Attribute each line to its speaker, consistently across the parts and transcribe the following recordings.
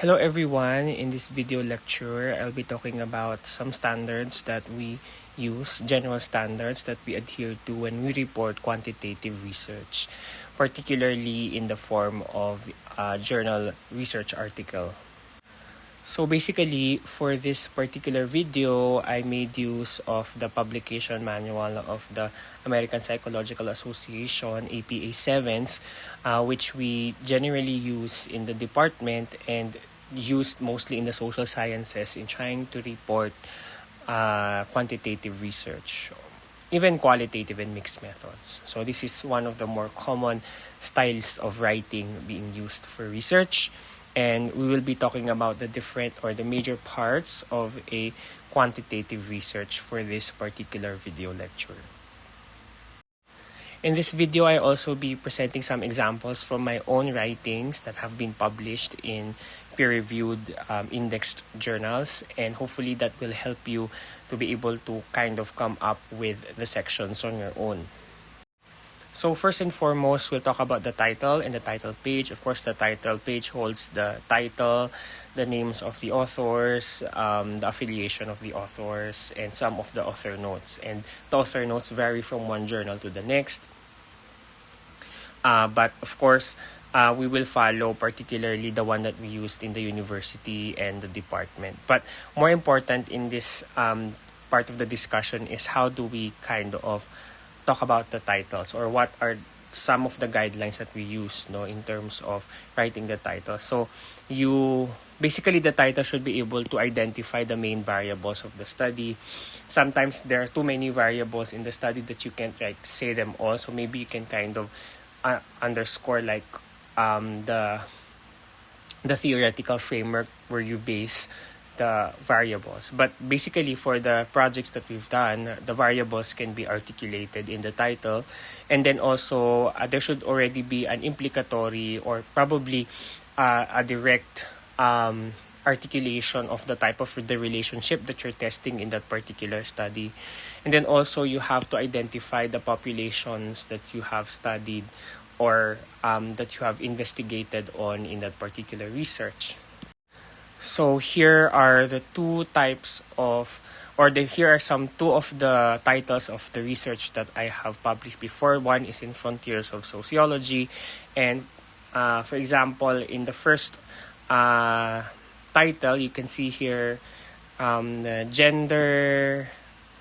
Speaker 1: Hello everyone, in this video lecture, I'll be talking about some standards that we use, general standards that we adhere to when we report quantitative research, particularly in the form of a journal research article. So basically, for this particular video, I made use of the publication manual of the American Psychological Association, APA 7th, which we generally use in the department and used mostly in the social sciences in trying to report quantitative research, even qualitative and mixed methods. So this is one of the more common styles of writing being used for research. And we will be talking about the different or the major parts of a quantitative research for this particular video lecture. In this video, I also be presenting some examples from my own writings that have been published in peer-reviewed indexed journals, and hopefully that will help you to be able to kind of come up with the sections on your own. So first and foremost, we'll talk about the title and the title page. Of course, the title page holds the title, the names of the authors, the affiliation of the authors, and some of the author notes. And the author notes vary from one journal to the next. But of course, we will follow particularly the one that we used in the university and the department. But more important in this part of the discussion is how do we kind of talk about the titles, or what are some of the guidelines that we use in terms of writing the title. So basically the title should be able to identify the main variables of the study. Sometimes there are too many variables in the study that you can't say them all, so maybe you can kind of underscore the theoretical framework where you base the variables. But basically, for the projects that we've done, the variables can be articulated in the title, and then also there should already be an implicatory or probably a direct articulation of the type of the relationship that you're testing in that particular study. And then also you have to identify the populations that you have studied or that you have investigated on in that particular research. So here are the two types of, here are two of the titles of the research that I have published before. One is in Frontiers of Sociology, and for example, in the first title, you can see here the gender,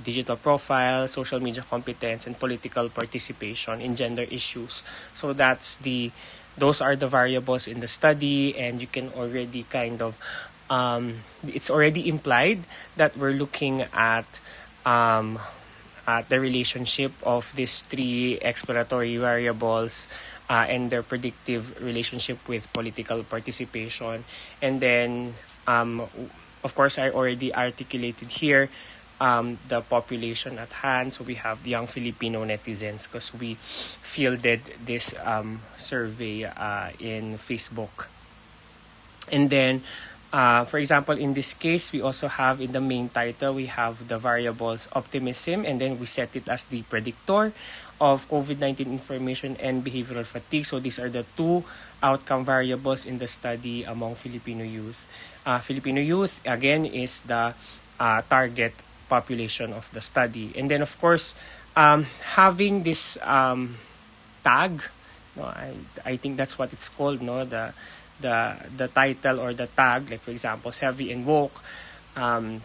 Speaker 1: digital profile, social media competence, and political participation in gender issues. So those are the variables in the study, and you can already kind of it's already implied that we're looking at the relationship of these three exploratory variables and their predictive relationship with political participation. And then, of course, I already articulated here the population at hand. So we have the young Filipino netizens because we fielded this survey in Facebook. And then, for example, in this case, we also have in the main title, we have the variables optimism, and then we set it as the predictor of COVID-19 information and behavioral fatigue. So these are the two outcome variables in the study among Filipino youth. Filipino youth, again, is the target population of the study. And then, of course, having this tag, I think that's what it's called, the title or the tag, like for example, Heavy and Woke,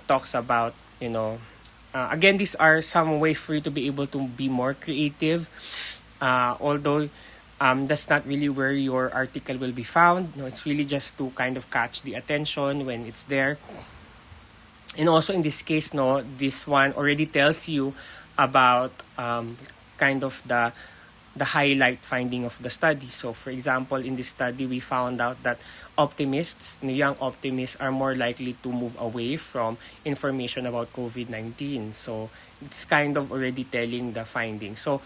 Speaker 1: talks about, again, these are some ways for you to be able to be more creative, although that's not really where your article will be found. It's really just to kind of catch the attention when it's there. And also in this case, this one already tells you about kind of the highlight finding of the study. So for example, in this study, we found out that young optimists are more likely to move away from information about COVID-19. So it's kind of already telling the findings. So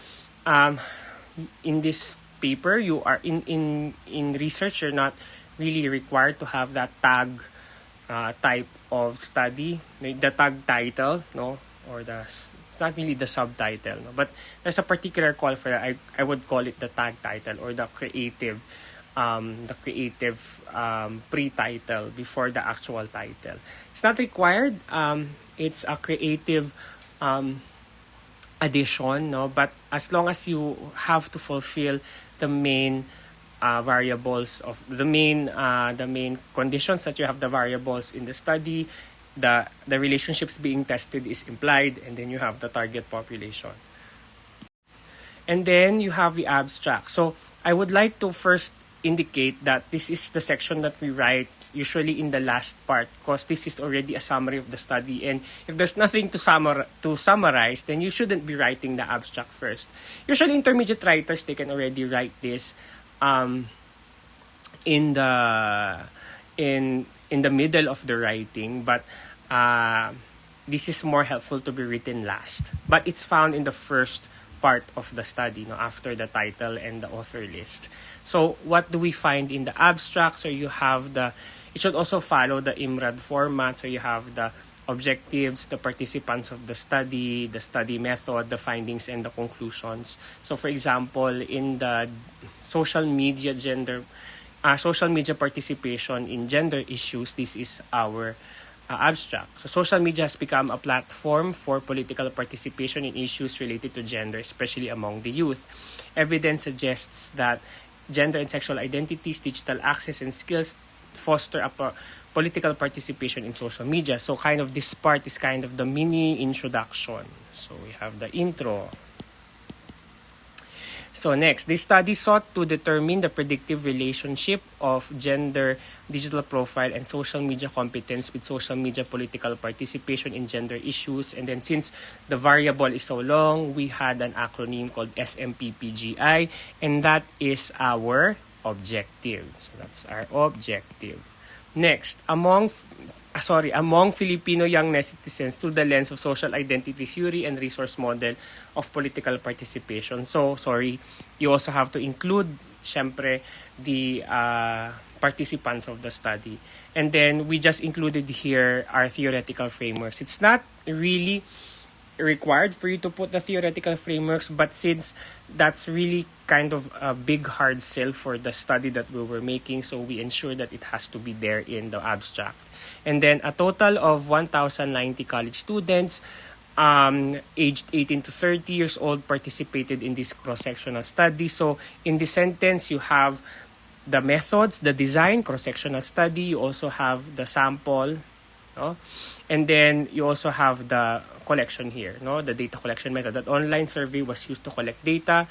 Speaker 1: in this paper, you are in research, you're not really required to have that tag type of study, the tag title, or it's not really the subtitle, but there's a particular call for that. I would call it the tag title or the creative the creative pre-title before the actual title. It's not required. It's a creative addition, no? But as long as you have to fulfill the main variables of the main conditions that you have the variables in the study, the relationships being tested is implied, and then you have the target population. And then you have the abstract. So I would like to first indicate that this is the section that we write usually in the last part, because this is already a summary of the study, and if there's nothing to summarize, then you shouldn't be writing the abstract first. Usually intermediate writers, they can already write this in the middle of the writing, but this is more helpful to be written last. But it's found in the first part of the study, no, after the title and the author list. So what do we find in the abstract? So you have it should also follow the IMRAD format. So you have the objectives, the participants of the study method, the findings, and the conclusions. So for example, in the social media participation in gender issues, this is our abstract. So social media has become a platform for political participation in issues related to gender, especially among the youth. Evidence suggests that gender and sexual identities, digital access, and skills foster a political participation in social media. So kind of this part is kind of the mini introduction. So we have the intro. So next, this study sought to determine the predictive relationship of gender, digital profile, and social media competence with social media political participation in gender issues. And then since the variable is so long, we had an acronym called SMPPGI, and that is our objective. So that's our objective. Next, among Filipino young netizens through the lens of social identity theory and resource model of political participation. So, you also have to include, syempre, the participants of the study. And then, we just included here our theoretical frameworks. It's not really required for you to put the theoretical frameworks, but since that's really kind of a big hard sell for the study that we were making, so we ensure that it has to be there in the abstract. And then a total of 1,090 college students aged 18 to 30 years old participated in this cross-sectional study. So in this sentence, you have the methods, the design, cross-sectional study. You also have the sample, no? And then you also have the collection here, no? The data collection method. That online survey was used to collect data.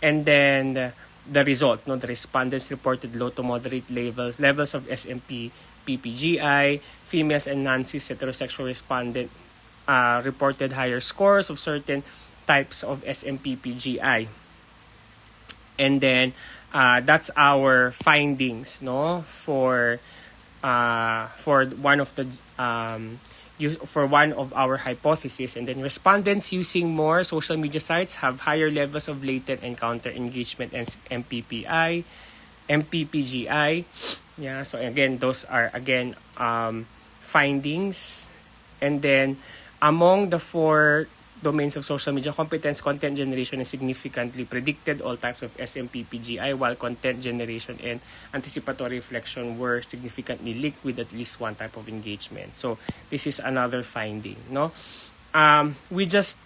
Speaker 1: And then the results, no? The respondents reported low to moderate levels of SMP PPGI. Females and non-cis heterosexual respondent reported higher scores of certain types of SMPPGI. And then that's our findings, no, for one of the for one of our hypotheses. And then respondents using more social media sites have higher levels of latent and counter engagement and MPPGI. Yeah, so again, those are findings. And then among the four domains of social media competence, content generation is significantly predicted all types of SMPPGI, while content generation and anticipatory reflection were significantly linked with at least one type of engagement. So this is another finding, no? We just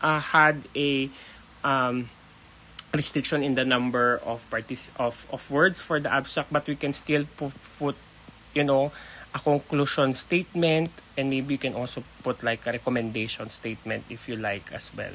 Speaker 1: had a restriction in the number of words for the abstract, but we can still put a conclusion statement, and maybe you can also put like a recommendation statement if you like as well.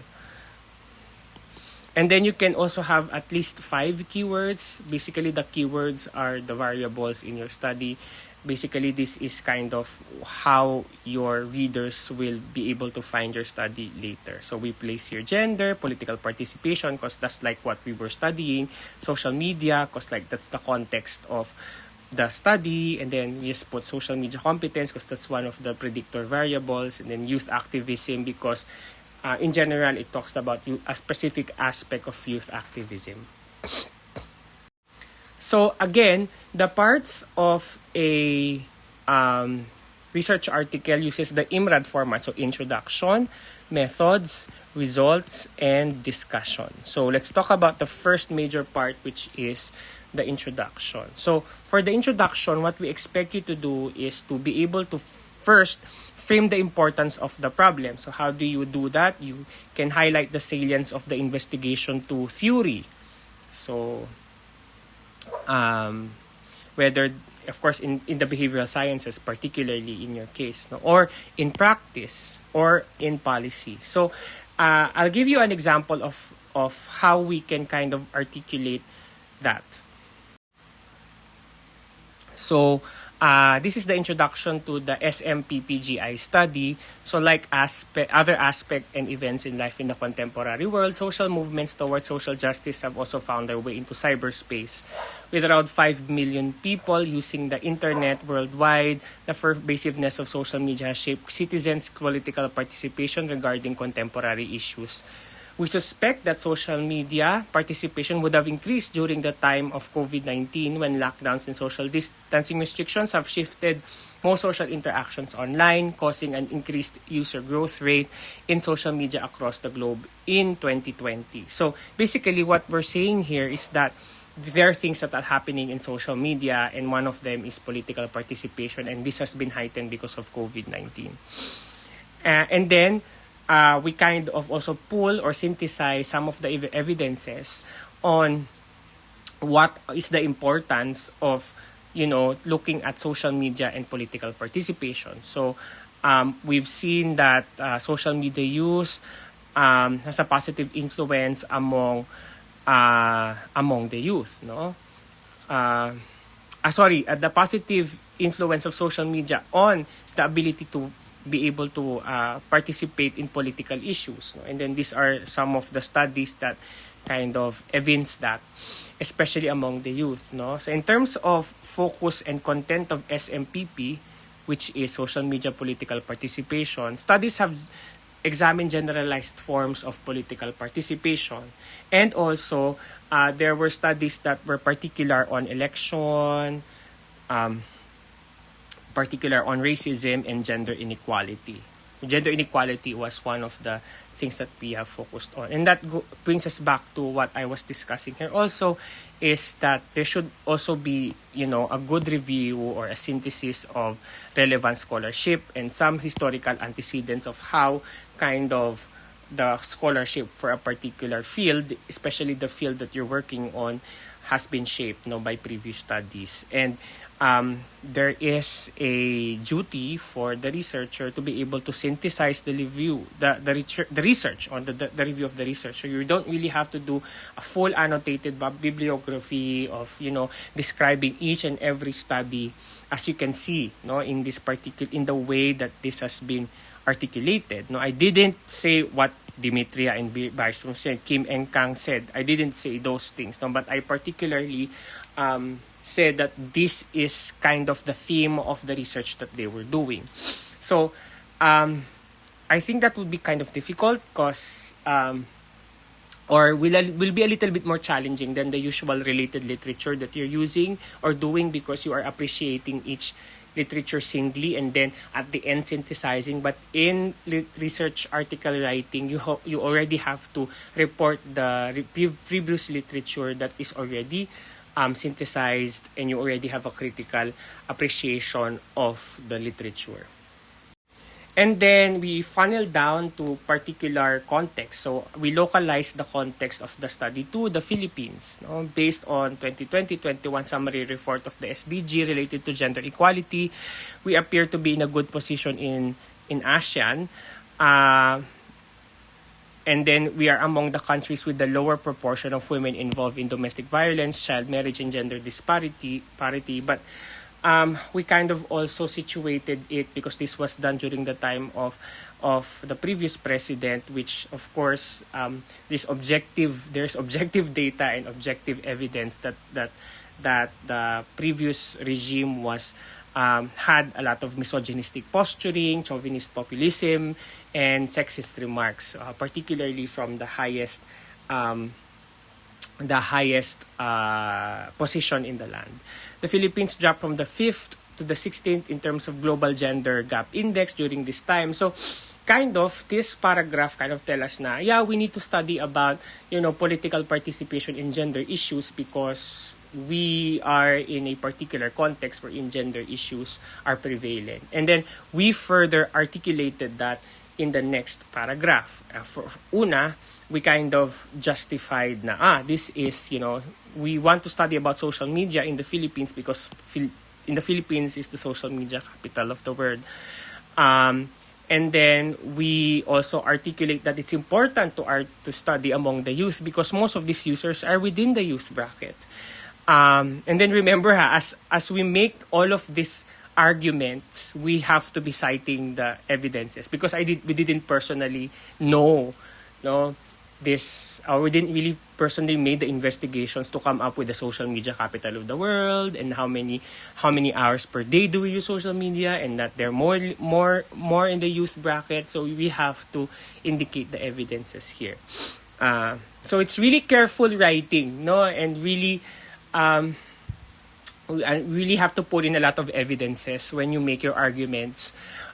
Speaker 1: And then you can also have at least 5 keywords. Basically, the keywords are the variables in your study. Basically, this is kind of how your readers will be able to find your study later. So we place here gender, political participation, because that's like what we were studying, social media, because like that's the context of the study, and then we just put social media competence because that's one of the predictor variables, and then youth activism because in general it talks about a specific aspect of youth activism. So again, the parts of a research article uses the IMRAD format, so introduction, methods, results, and discussion. So let's talk about the first major part, which is the introduction. So for the introduction, what we expect you to do is to be able to first frame the importance of the problem. So how do you do that? You can highlight the salience of the investigation to theory. So whether, of course, in the behavioral sciences, particularly in your case, no? Or in practice, or in policy. So I'll give you an example of how we can kind of articulate that. So this is the introduction to the SMPPGI study. So like other aspect and events in life in the contemporary world, social movements towards social justice have also found their way into cyberspace. With around 5 million people using the internet worldwide, the pervasiveness of social media has shaped citizens' political participation regarding contemporary issues. We suspect that social media participation would have increased during the time of COVID-19 when lockdowns and social distancing restrictions have shifted most social interactions online, causing an increased user growth rate in social media across the globe in 2020. So basically what we're saying here is that there are things that are happening in social media, and one of them is political participation, and this has been heightened because of COVID-19. And then we kind of also pull or synthesize some of the evidences on what is the importance of, looking at social media and political participation. So we've seen that social media use has a positive influence among the youth, no? The positive influence of social media on the ability to be able to participate in political issues, no? And then these are some of the studies that kind of evince that, especially among the youth, no? So in terms of focus and content of SMPP, which is social media political participation, studies have examined generalized forms of political participation, and also there were studies that were particular on election, particular on racism and gender inequality. Gender inequality was one of the things that we have focused on. And that brings us back to what I was discussing here also, is that there should also be, a good review or a synthesis of relevant scholarship and some historical antecedents of how kind of the scholarship for a particular field, especially the field that you're working on, has been shaped, by previous studies. And there is a duty for the researcher to be able to synthesize the review, the research on the review of the research. So you don't really have to do a full annotated bibliography of, describing each and every study, as you can see, in this in the way that this has been articulated. I didn't say what Dimitria and Bystrom said, Kim and Kang said. I didn't say those things, but I particularly said that this is kind of the theme of the research that they were doing. So I think that would be kind of difficult because or will be a little bit more challenging than the usual related literature that you're using or doing, because you are appreciating each literature singly and then at the end synthesizing. But in research article writing, you already have to report the previous literature that is already synthesized, and you already have a critical appreciation of the literature. And then we funnel down to particular context. So we localize the context of the study to the Philippines, based on 2020-21 summary report of the SDG related to gender equality. We appear to be in a good position in ASEAN. And then we are among the countries with the lower proportion of women involved in domestic violence, child marriage, and gender parity. But we kind of also situated it, because this was done during the time of the previous president, which of course there's objective data and objective evidence that the previous regime was had a lot of misogynistic posturing, chauvinist populism, and sexist remarks, particularly from the highest position in the land. The Philippines dropped from the 5th to the 16th in terms of global gender gap index during this time. So kind of this paragraph kind of tell us we need to study about political participation in gender issues, because we are in a particular context wherein gender issues are prevalent. And then we further articulated that in the next paragraph. Una, we kind of justified na, this is, we want to study about social media in the Philippines because in the Philippines is the social media capital of the world. And then we also articulate that it's important to study among the youth because most of these users are within the youth bracket. And then remember, as we make all of these arguments, we have to be citing the evidences because we didn't personally know, this, or we didn't really personally made the investigations to come up with the social media capital of the world and how many hours per day do we use social media, and that they're more in the youth bracket. So we have to indicate the evidences here. So it's really careful writing, and really really have to put in a lot of evidences when you make your arguments.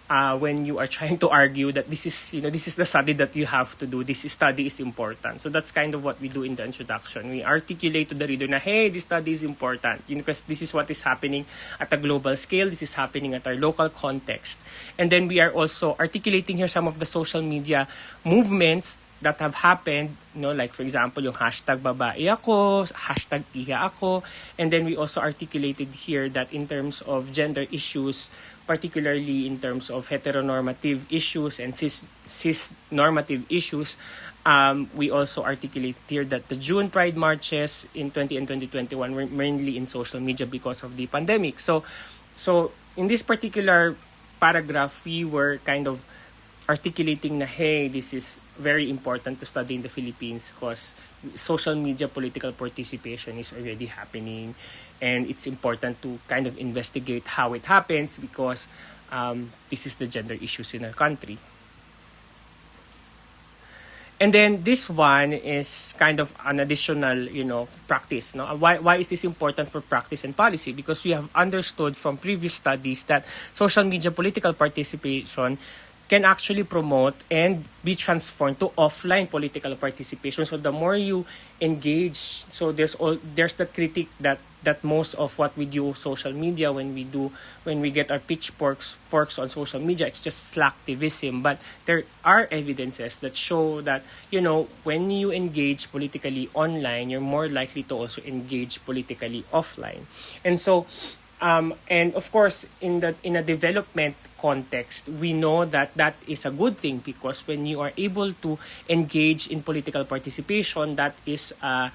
Speaker 1: When you are trying to argue that this is the study that you have to do, this study is important. So that's kind of what we do in the introduction. We articulate to the reader na, hey, this study is important, because this is what is happening at a global scale, this is happening at our local context. And then we are also articulating here some of the social media movements that have happened, like for example, yung hashtag babae ako, hashtag iha ako. And then we also articulated here that in terms of gender issues, particularly in terms of heteronormative issues and cis-normative issues, we also articulated here that the June Pride marches in 20 and 2021 were mainly in social media because of the pandemic. So in this particular paragraph, we were kind of articulating na, hey, this is very important to study in the Philippines because social media political participation is already happening, and it's important to kind of investigate how it happens because this is the gender issues in our country. And then this one is kind of an additional, practice. No? Why is this important for practice and policy? Because we have understood from previous studies that social media political participation can actually promote and be transformed to offline political participation. So the more you engage, so there's that critique that most of what we do social media, when we get our pitchforks on social media, it's just slacktivism. But there are evidences that show that when you engage politically online, you're more likely to also engage politically offline. And so and of course, in a development context, we know that is a good thing because when you are able to engage in political participation, that is a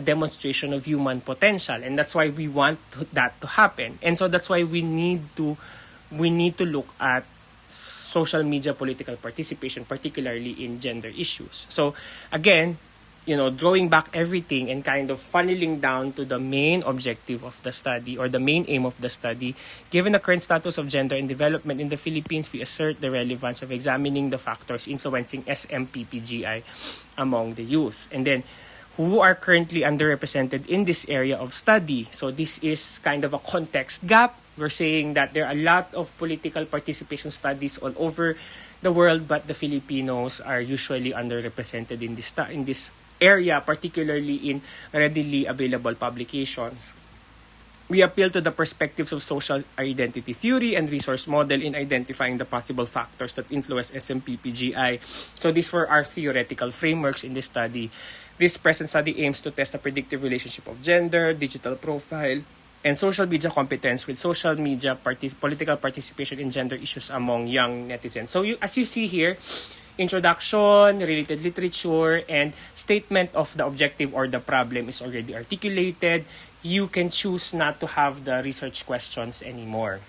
Speaker 1: demonstration of human potential, and that's why we want that to happen. And so that's why we need to look at social media political participation, particularly in gender issues. So again, drawing back everything and kind of funneling down to the main objective of the study or the main aim of the study. Given the current status of gender and development in the Philippines, we assert the relevance of examining the factors influencing SMPPGI among the youth. And then, who are currently underrepresented in this area of study. So this is kind of a context gap. We're saying that there are a lot of political participation studies all over the world, but the Filipinos are usually underrepresented in this area, particularly in readily available publications. We appeal to the perspectives of social identity theory and resource model in identifying the possible factors that influence SMPPGI. So these were our theoretical frameworks in this study. This present study aims to test the predictive relationship of gender, digital profile, and social media competence with social media political participation in gender issues among young netizens. So as you see here, introduction, related literature, and statement of the objective or the problem is already articulated. You can choose not to have the research questions anymore.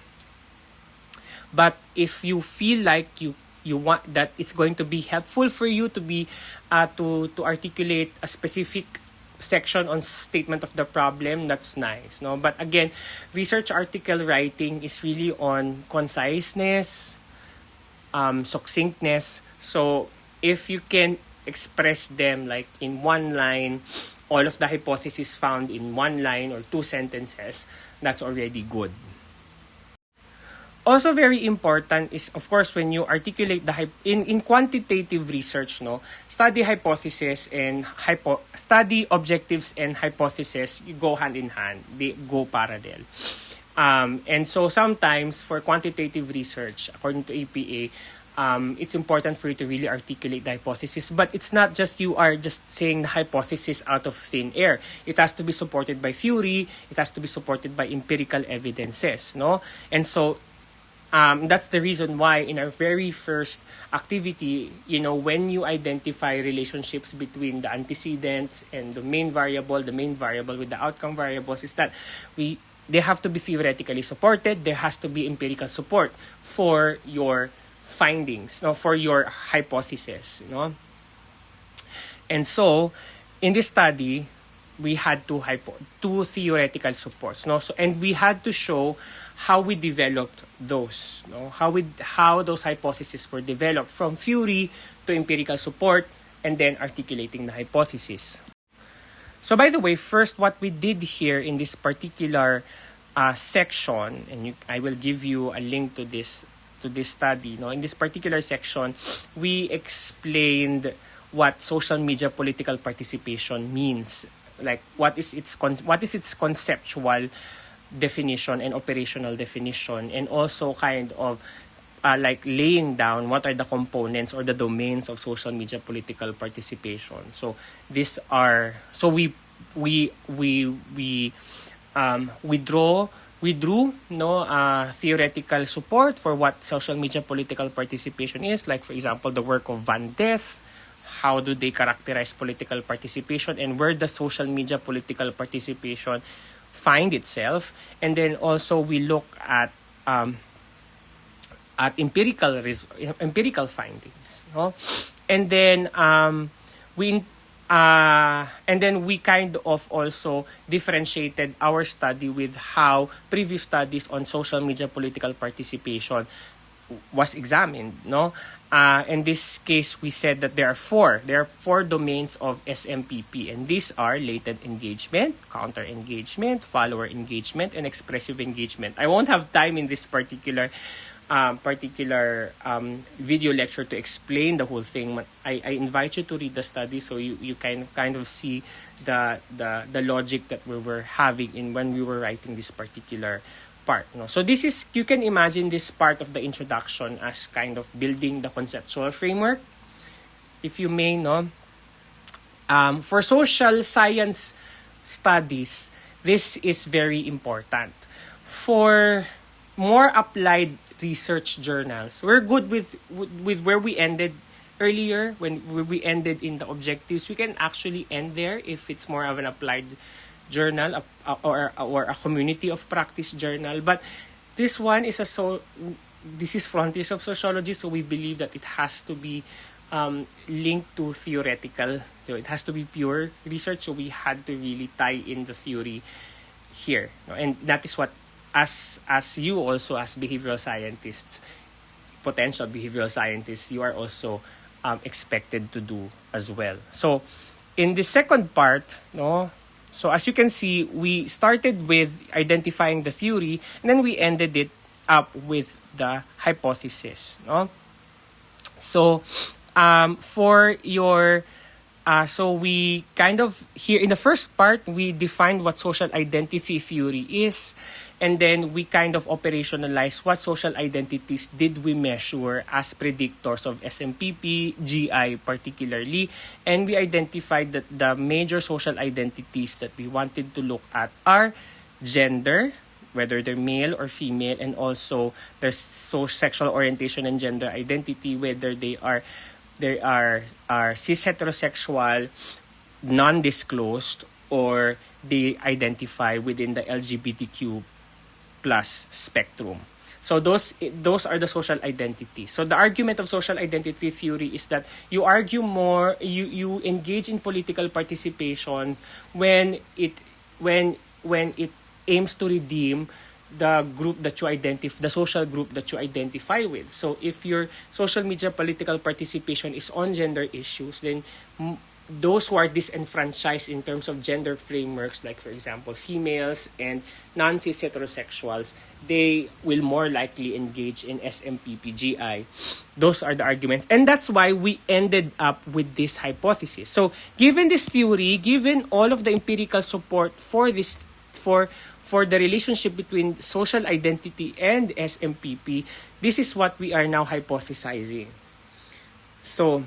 Speaker 1: But if you feel like you want that it's going to be helpful for you to be to articulate a specific section on statement of the problem, that's nice, no? But again, research article writing is really on conciseness, succinctness. So if you can express them like in one line, all of the hypotheses found in one line or two sentences, that's already good. Also very important is, of course, when you articulate in quantitative research, no, study hypothesis and study objectives and hypothesis, you go hand in hand, they go parallel. And so sometimes for quantitative research, according to APA, it's important for you to really articulate the hypothesis, but it's not just you are just saying the hypothesis out of thin air. It has to be supported by theory. It has to be supported by empirical evidences, no? And so that's the reason why in our very first activity, when you identify relationships between the antecedents and the main variable with the outcome variables, is that they have to be theoretically supported. There has to be empirical support for your findings, no, for your hypothesis, And so, in this study, we had two theoretical supports, no. So, and we had to show how we developed those, no, how those hypotheses were developed from theory to empirical support, and then articulating the hypothesis. So, by the way, first, what we did here in this particular section, and I will give you a link to this study. In this particular section, we explained what social media political participation means. Like what is its conceptual definition and operational definition, and also kind of like laying down what are the components or the domains of social media political participation. So we drew theoretical support for what social media political participation is. Like, for example, the work of Van Deth. How do they characterize political participation, and where does social media political participation find itself? And then also we look at empirical findings, no? And then we kind of also differentiated our study with how previous studies on social media political participation was examined, no? In this case, we said that there are four domains of SMPP, and these are latent engagement, counter engagement, follower engagement, and expressive engagement. I won't have time in this particular video lecture to explain the whole thing. I invite you to read the study so you can kind of see the logic that we were having when we were writing this particular part, no? So this is, you can imagine this part of the introduction as kind of building the conceptual framework, if you may, no? For social science studies, this is very important. For more applied research journals, we're good with where we ended earlier. When we ended in the objectives, we can actually end there if it's more of an applied journal or a community of practice journal. But this one is this is Frontiers of Sociology, so we believe that it has to be linked to theoretical. It has to be pure research, so we had to really tie in the theory here, and that is what, as you also as behavioral scientists, potential behavioral scientists, you are also expected to do as well. So in the second part, no. So as you can see, we started with identifying the theory, and then we ended it up with the hypothesis, no? So for your so we kind of, here in the first part, we defined what social identity theory is, and then we kind of operationalized what social identities did we measure as predictors of SMPP, GI particularly, and we identified that the major social identities that we wanted to look at are gender, whether they're male or female, and also their sexual orientation and gender identity, whether they are cis heterosexual, non-disclosed, or they identify within the LGBTQ plus spectrum. So those are the social identities. So the argument of social identity theory is that you argue more, you engage in political participation when it aims to redeem the group that you identify, the social group that you identify with. So if your social media political participation is on gender issues, then those who are disenfranchised in terms of gender frameworks, like for example females and non-cis heterosexuals, they will more likely engage in SMPPGI. Those are the arguments, and that's why we ended up with this hypothesis. So given this theory, given all of the empirical support for this, for the relationship between social identity and SMPP, this is what we are now hypothesizing. So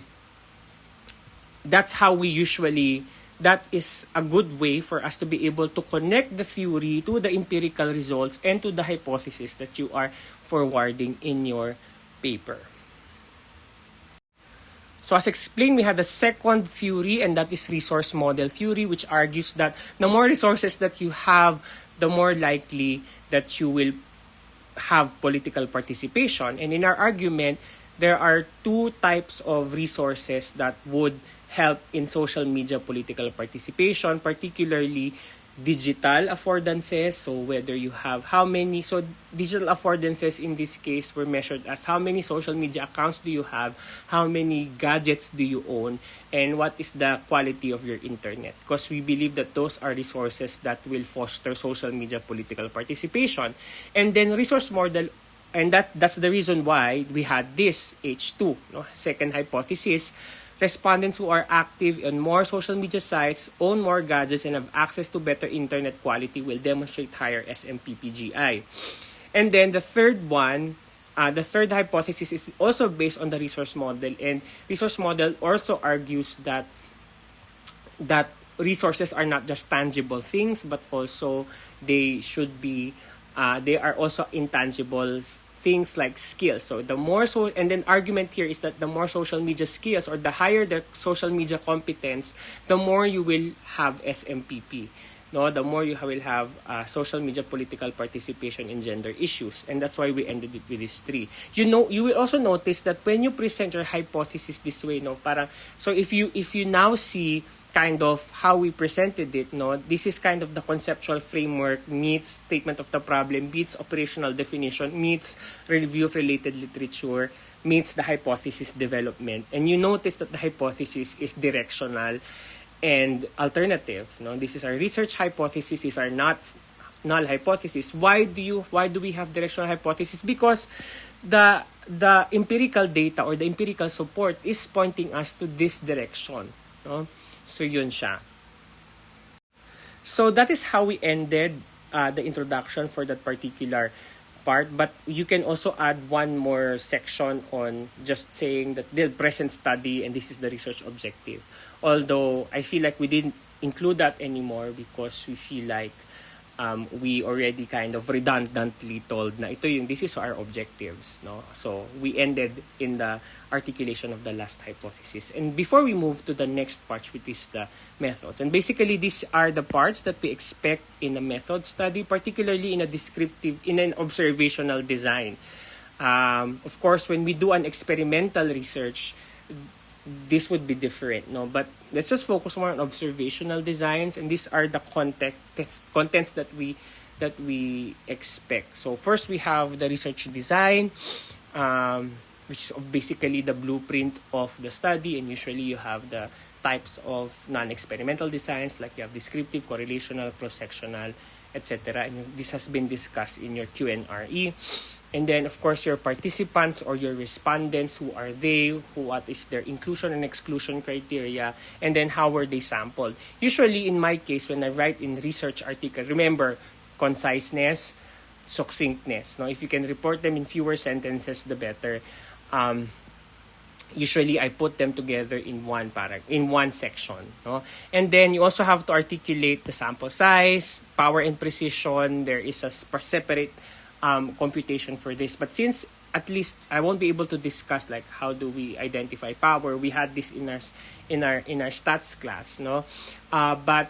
Speaker 1: that's how we usually, that is a good way for us to be able to connect the theory to the empirical results and to the hypothesis that you are forwarding in your paper. So as explained, we have the second theory, and that is resource model theory, which argues that the more resources that you have, the more likely that you will have political participation. And in our argument, there are two types of resources that would help in social media political participation, particularly digital affordances. So whether you have how many, so digital affordances in this case were measured as how many social media accounts do you have, how many gadgets do you own, and what is the quality of your internet. Because we believe that those are resources that will foster social media political participation. And then resource model, and that's the reason why we had this H2, no? Second hypothesis. Respondents who are active on more social media sites, own more gadgets, and have access to better internet quality will demonstrate higher SMPPGI. And then the third one, the third hypothesis is also based on the resource model. And resource model also argues that resources are not just tangible things, but also they should be, they are also intangible things like skills. So the more and then argument here is that the more social media skills, or the higher the social media competence, the more you will have SMPP. No, the more you will have social media political participation in gender issues, and that's why we ended it with these three. You will also notice that when you present your hypothesis this way, no, parang, so if you now see kind of how we presented it, no, this is kind of the conceptual framework meets statement of the problem, meets operational definition, meets review of related literature, meets the hypothesis development. And you notice that the hypothesis is directional and alternative. No, this is our research hypothesis. These are not null hypothesis. Why do we have directional hypothesis? Because the empirical data or the empirical support is pointing us to this direction. No? So yun siya. So that is how we ended the introduction for that particular part. But you can also add one more section on just saying that the present study and this is the research objective. Although I feel like we didn't include that anymore because we feel like we already kind of redundantly told na this is our objectives, no? So we ended in the articulation of the last hypothesis. And before we move to the next part, which is the methods, and basically these are the parts that we expect in a method study, particularly in an observational design. Of course, when we do an experimental research, this would be different, no? But let's just focus more on observational designs, and these are the contents that we expect. So first we have the research design, which is basically the blueprint of the study, and usually you have the types of non-experimental designs, like you have descriptive, correlational, cross-sectional, etc. And this has been discussed in your Q&RE. And then, of course, your participants or your respondents, who are they, what is their inclusion and exclusion criteria, and then how were they sampled. Usually, in my case, when I write in research article, remember, conciseness, succinctness. No? If you can report them in fewer sentences, the better. Usually, I put them together in one section. No? And then, you also have to articulate the sample size, power and precision. There is a separate computation for this, but since at least I won't be able to discuss like how do we identify power, we had this in our stats class, no? But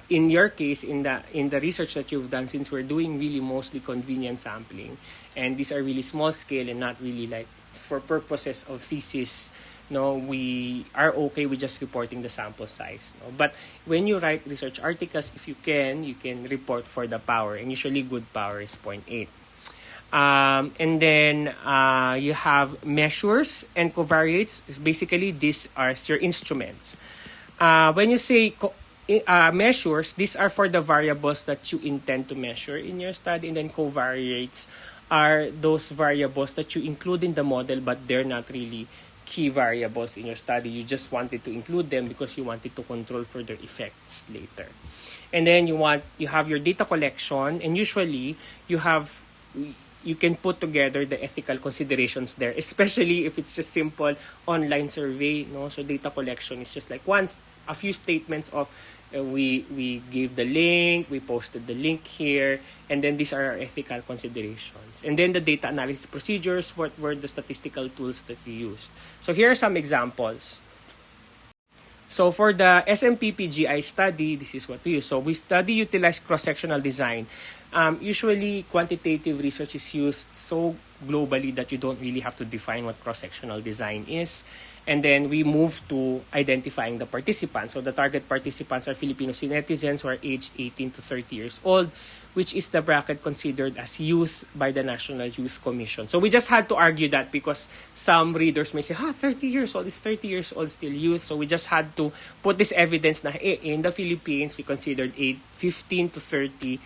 Speaker 1: in your case, in the research that you've done, since we're doing really mostly convenient sampling, and these are really small scale and not really like for purposes of thesis, no, we are okay with just reporting the sample size. No? But when you write research articles, if you can report for the power, and usually good power is 0.8. And then you have measures and covariates. Basically, these are your instruments. When you say measures, these are for the variables that you intend to measure in your study, and then covariates are those variables that you include in the model, but they're not really key variables in your study. You just wanted to include them because you wanted to control further effects later. And then you have your data collection, and usually you can put together the ethical considerations there, especially if it's just simple online survey, no? So data collection is just like a few statements of we gave the link, we posted the link here, and then these are our ethical considerations. And then the data analysis procedures, what were the statistical tools that we used. So here are some examples. So for the SMPPGI study, this is what we use. So we utilize cross-sectional design. Usually, quantitative research is used so globally that you don't really have to define what cross-sectional design is. And then we move to identifying the participants. So the target participants are Filipino netizens who are aged 18 to 30 years old, which is the bracket considered as youth by the National Youth Commission. So we just had to argue that because some readers may say, 30 years old, is 30 years old still youth? So we just had to put this evidence na in the Philippines, we considered 15 to 30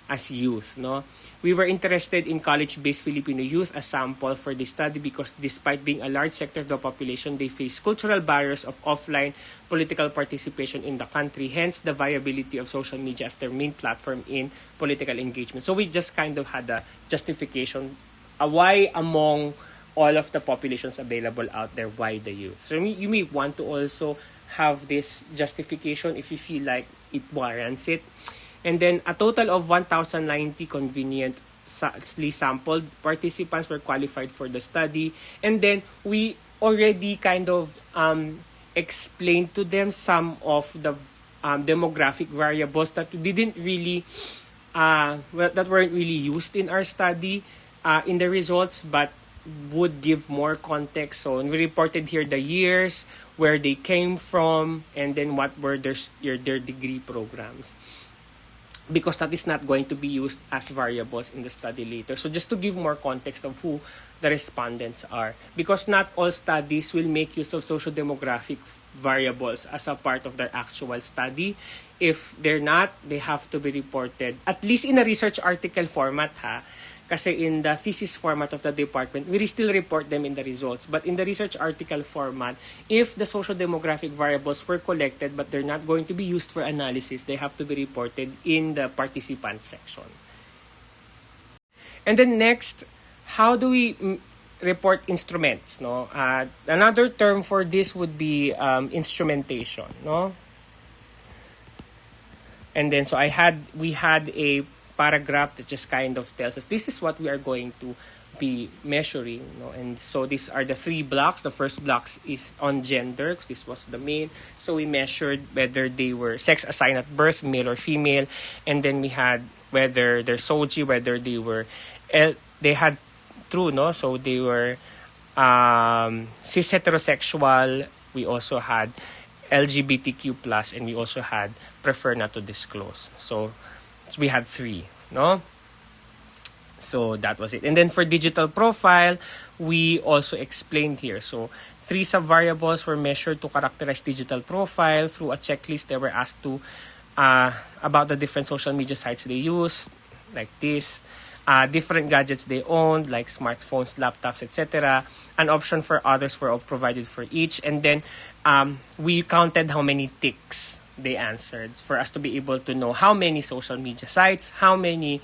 Speaker 1: as youth, no? We were interested in college-based Filipino youth as sample for this study because despite being a large sector of the population, they face cultural barriers of offline political participation in the country, hence the viability of social media as their main platform in political engagement. So we just kind of had a justification, why among all of the populations available out there, why the youth? So you may want to also have this justification if you feel like it warrants it. And then a total of 1,090 conveniently sampled participants were qualified for the study. And then we already kind of explained to them some of the demographic variables that didn't really, that weren't really used in our study in the results, but would give more context. So we reported here the years, where they came from, and then what were their degree programs, because that is not going to be used as variables in the study later. So just to give more context of who the respondents are, because not all studies will make use of socio-demographic variables as a part of their actual study. If they're not, they have to be reported, at least in a research article format, Kasi in the thesis format of the department, we still report them in the results. But in the research article format, if the socio-demographic variables were collected but they're not going to be used for analysis, they have to be reported in the participants section. And then next, how do we report instruments? No, another term for this would be instrumentation. No, and then so we had a paragraph that just kind of tells us this is what we are going to be measuring, no? And so these are the three blocks. The first block is on gender, because this was the main. So we measured whether they were sex assigned at birth, male or female, and then we had whether they're SOGI, whether they were they had true, no? So they were cis heterosexual. We also had LGBTQ+, and we also had prefer not to disclose. So we had three, no? So that was it. And then for digital profile, we also explained here. So 3 sub-variables were measured to characterize digital profile. Through a checklist, they were asked to about the different social media sites they use, like this, different gadgets they owned, like smartphones, laptops, etc. An option for others were provided for each. And then we counted how many ticks they answered for us to be able to know how many social media sites, how many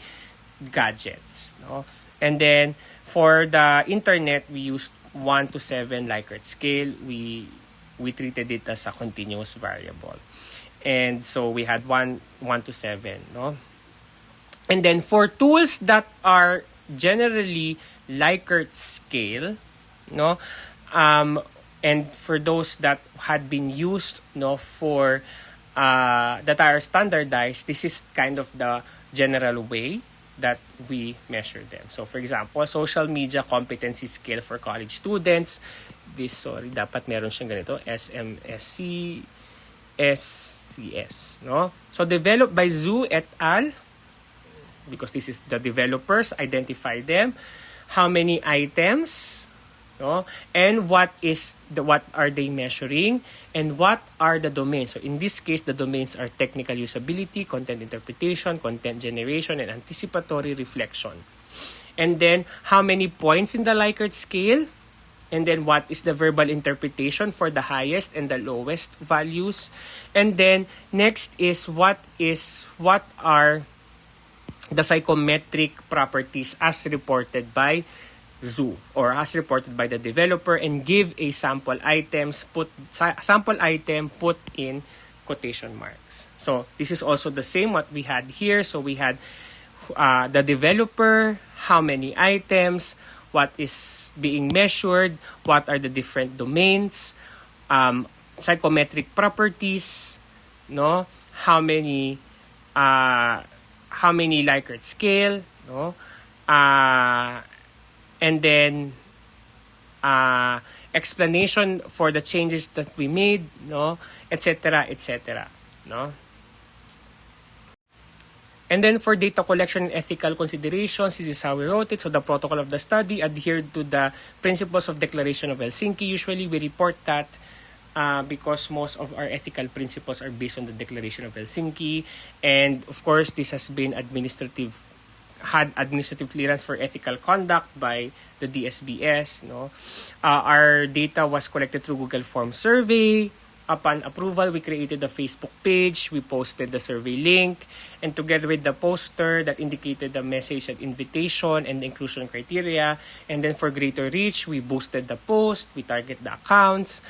Speaker 1: gadgets, no? And then for the internet, we used 1 to 7 Likert scale. We treated it as a continuous variable, and so we had 1 to 7, no? And then for tools that are generally Likert scale, no, and for those that had been used, no, for that are standardized, this is kind of the general way that we measure them. So for example, social media competency scale for college students. Dapat meron siyang ganito, SMSC, SCS, no? So developed by Zhu et al. because this is the developers, identify them, how many items, no? And what are they measuring, and what are the domains. So in this case, the domains are technical usability, content interpretation, content generation, and anticipatory reflection. And then how many points in the Likert scale, and then what is the verbal interpretation for the highest and the lowest values. And then next is what are the psychometric properties as reported by Zoo or as reported by the developer, and give a sample item put in quotation marks. So this is also the same what we had here. So we had the developer, how many items, what is being measured, what are the different domains, psychometric properties, no, how many Likert scale, no, and then explanation for the changes that we made, no, etc., no. And then for data collection and ethical considerations, this is how we wrote it. So the protocol of the study adhered to the principles of Declaration of Helsinki. Usually we report that because most of our ethical principles are based on the Declaration of Helsinki. And of course, this has been administrative clearance for ethical conduct by the DSBS. No, our data was collected through Google Form survey. Upon approval, we created a Facebook page. We posted the survey link, and together with the poster that indicated the message and invitation and the inclusion criteria. And then for greater reach, we boosted the post. We target the accounts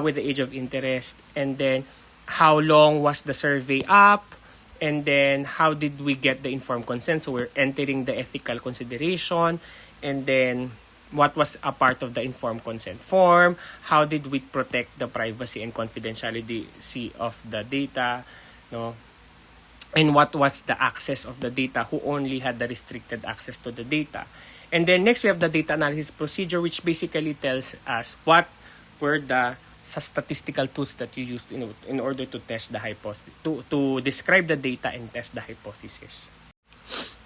Speaker 1: with the age of interest, and then how long was the survey up, and then how did we get the informed consent. So we're entering the ethical consideration, and then what was a part of the informed consent form, how did we protect the privacy and confidentiality of the data, no? And what was the access of the data, who only had the restricted access to the data. And then next we have the data analysis procedure, which basically tells us what were the statistical tools that you used in order to test the hypothesis, to describe the data and test the hypothesis.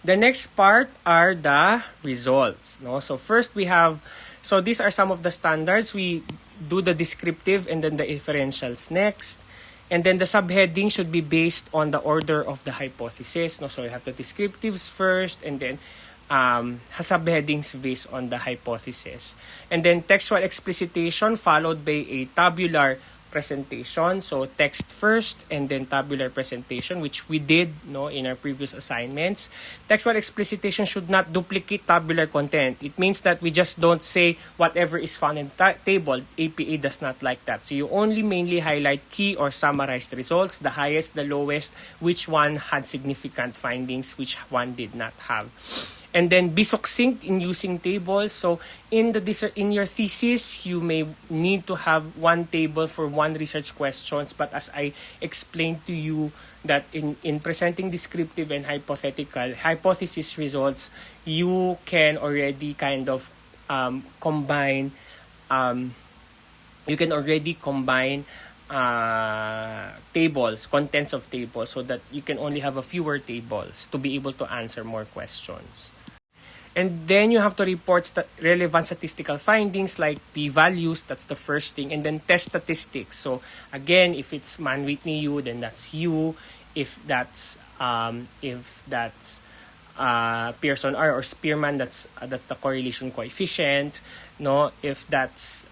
Speaker 1: The next part are the results. No? So first we have, so these are some of the standards. We do the descriptive and then the inferentials next. And then the subheading should be based on the order of the hypothesis. No? So you have the descriptives first, and then subheadings based on the hypothesis. And then textual explicitation followed by a tabular presentation. So text first and then tabular presentation, which we did in our previous assignments. Textual explicitation should not duplicate tabular content. It means that we just don't say whatever is found in table. APA does not like that. So you only mainly highlight key or summarized results, the highest, the lowest, which one had significant findings, which one did not have. And then be succinct in using tables. So in your thesis, you may need to have one table for one research questions. But as I explained to you, that in presenting descriptive and hypothetical hypothesis results, you can already kind of combine. You can already combine tables, contents of tables, so that you can only have a fewer tables to be able to answer more questions. And then you have to report relevant statistical findings like p-values, that's the first thing, and then test statistics. So again, if it's Mann Whitney U, then that's U. If that's Pearson R or Spearman, that's the correlation coefficient. No, if that's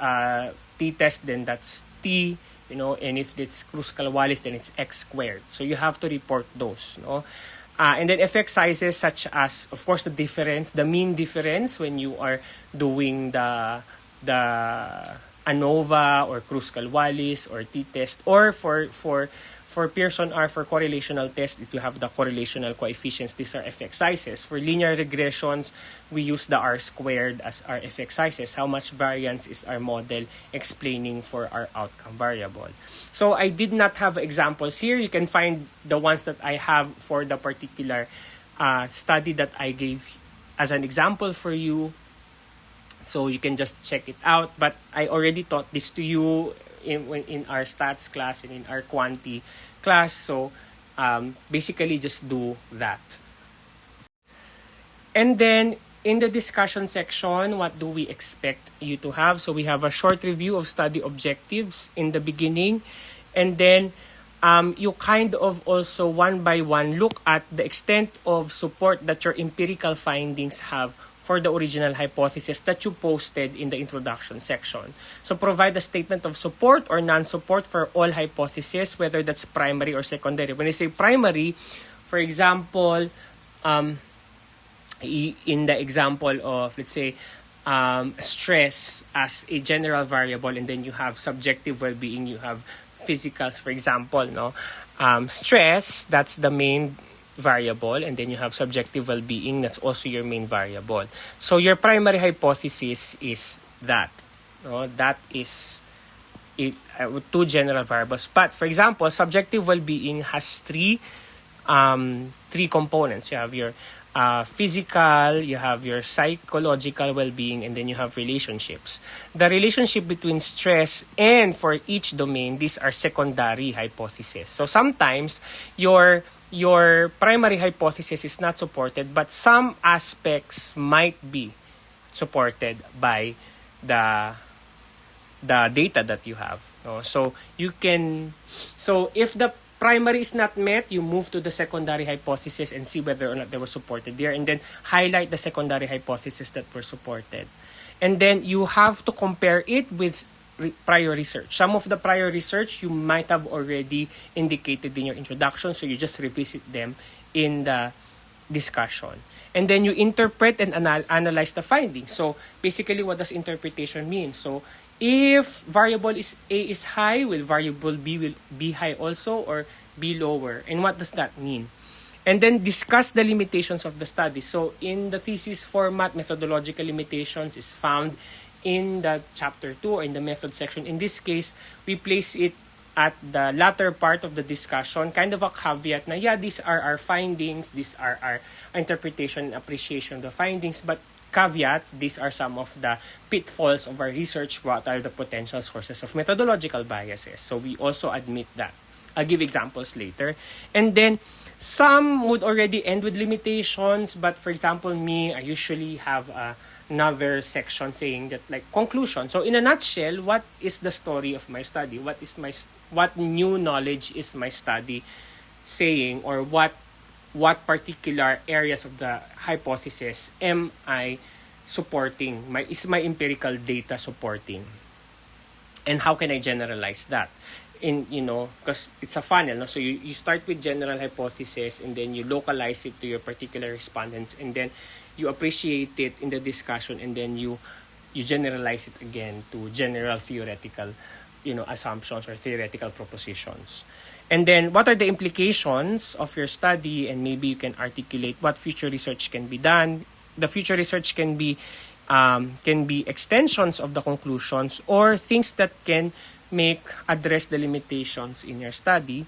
Speaker 1: t-test, then that's T. And if it's Kruskal-Wallis, then it's X squared. So you have to report those. No. And then effect sizes such as, of course, the mean difference when you are doing the ANOVA or Kruskal-Wallis or t-test, or for Pearson R, for correlational test, if you have the correlational coefficients, these are effect sizes. For linear regressions, we use the R squared as our effect sizes. How much variance is our model explaining for our outcome variable? So I did not have examples here. You can find the ones that I have for the particular study that I gave as an example for you. So you can just check it out. But I already taught this to you in our stats class and in our quanti class. So basically just do that. And then, in the discussion section, what do we expect you to have? So we have a short review of study objectives in the beginning. And then, you kind of also one by one look at the extent of support that your empirical findings have for the original hypothesis that you posted in the introduction section. So provide a statement of support or non-support for all hypotheses, whether that's primary or secondary. When I say primary, for example, in the example of, let's say, stress as a general variable, and then you have subjective well-being, you have physicals, for example, no? Stress, that's the main variable, and then you have subjective well-being, that's also your main variable. So your primary hypothesis is that, no? That is it, two general variables. But for example, subjective well-being has three components. You have your physical, you have your psychological well-being, and then you have relationships. The relationship between stress and for each domain, these are secondary hypotheses. So sometimes your primary hypothesis is not supported, but some aspects might be supported by the data that you have. No? So if the primary is not met, you move to the secondary hypothesis and see whether or not they were supported there, and then highlight the secondary hypotheses that were supported. And then you have to compare it with prior research. Some of the prior research you might have already indicated in your introduction, so you just revisit them in the discussion. And then you interpret and analyze the findings. So basically, what does interpretation mean? So if variable is A is high, will variable B will be high also or be lower? And what does that mean? And then discuss the limitations of the study. So in the thesis format, methodological limitations is found in the chapter 2 or in the method section. In this case, we place it at the latter part of the discussion, kind of a caveat na, yeah, these are our findings, these are our interpretation and appreciation of the findings, but caveat, these are some of the pitfalls of our research. What are the potential sources of methodological biases? So we also admit that. I'll give examples later. And then some would already end with limitations, but for example, me, I usually have another section saying that, like, conclusion. So in a nutshell, what is the story of my study? What new knowledge is my study saying, or what particular areas of the hypothesis am I supporting? Is my empirical data supporting? And how can I generalize that? Because it's a funnel, no? So you start with general hypothesis, and then you localize it to your particular respondents, and then you appreciate it in the discussion, and then you generalize it again to general theoretical assumptions or theoretical propositions. And then what are the implications of your study, and maybe you can articulate what future research can be done. The future research can be extensions of the conclusions, or things that can address the limitations in your study.